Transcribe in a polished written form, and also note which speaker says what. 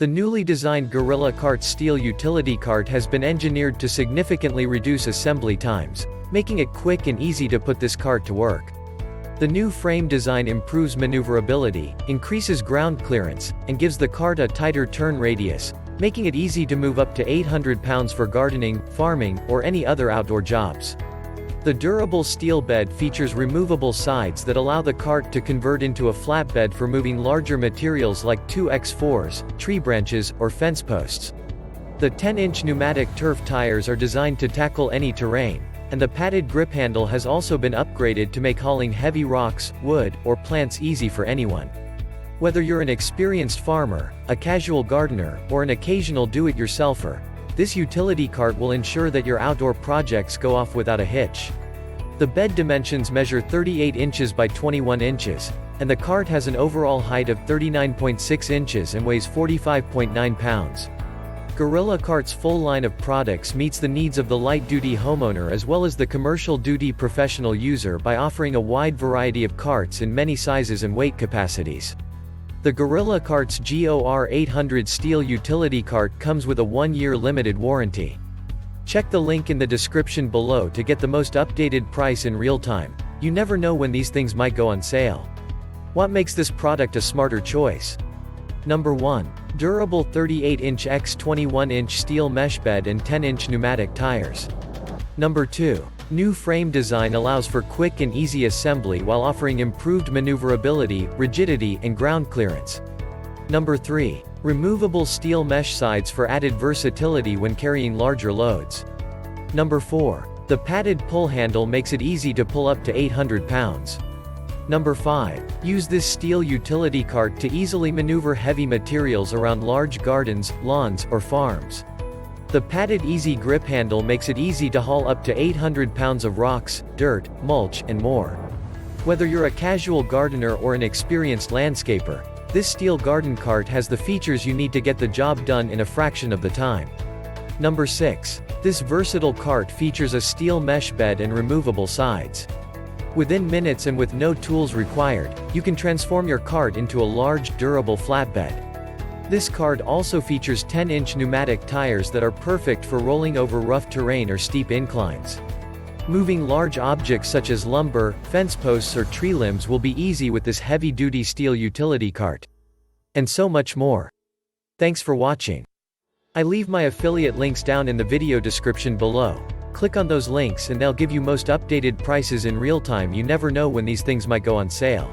Speaker 1: The newly designed Gorilla Cart steel utility cart has been engineered to significantly reduce assembly times, making it quick and easy to put this cart to work. The new frame design improves maneuverability, increases ground clearance, and gives the cart a tighter turn radius, making it easy to move up to 800 pounds for gardening, farming, or any other outdoor jobs. The durable steel bed features removable sides that allow the cart to convert into a flatbed for moving larger materials like 2x4s, tree branches, or fence posts. The 10-inch pneumatic turf tires are designed to tackle any terrain, and the padded grip handle has also been upgraded to make hauling heavy rocks, wood, or plants easy for anyone. Whether you're an experienced farmer, a casual gardener, or an occasional do-it-yourselfer, this utility cart will ensure that your outdoor projects go off without a hitch. The bed dimensions measure 38 inches by 21 inches, and the cart has an overall height of 39.6 inches and weighs 45.9 pounds. Gorilla Cart's full line of products meets the needs of the light-duty homeowner as well as the commercial-duty professional user by offering a wide variety of carts in many sizes and weight capacities. The Gorilla Cart's GOR800 steel utility cart comes with a 1-year limited warranty. Check the link in the description below to get the most updated price in real time. You never know when these things might go on sale. What makes this product a smarter choice? Number 1. Durable 38-inch x 21-inch steel mesh bed and 10-inch pneumatic tires. Number 2. New frame design allows for quick and easy assembly while offering improved maneuverability, rigidity, and ground clearance. Number 3. Removable steel mesh sides for added versatility when carrying larger loads. Number 4. The padded pull handle makes it easy to pull up to 800 pounds. Number 5. Use this steel utility cart to easily maneuver heavy materials around large gardens, lawns, or farms. The padded easy grip handle makes it easy to haul up to 800 pounds of rocks, dirt, mulch, and more. Whether you're a casual gardener or an experienced landscaper, this steel garden cart has the features you need to get the job done in a fraction of the time. Number 6. This versatile cart features a steel mesh bed and removable sides. Within minutes and with no tools required, you can transform your cart into a large, durable flatbed. This cart also features 10-inch pneumatic tires that are perfect for rolling over rough terrain or steep inclines. Moving large objects such as lumber, fence posts or tree limbs will be easy with this heavy-duty steel utility cart. And so much more. Thanks for watching. I leave my affiliate links down in the video description below. Click on those links and they'll give you most updated prices in real time. You never know when these things might go on sale.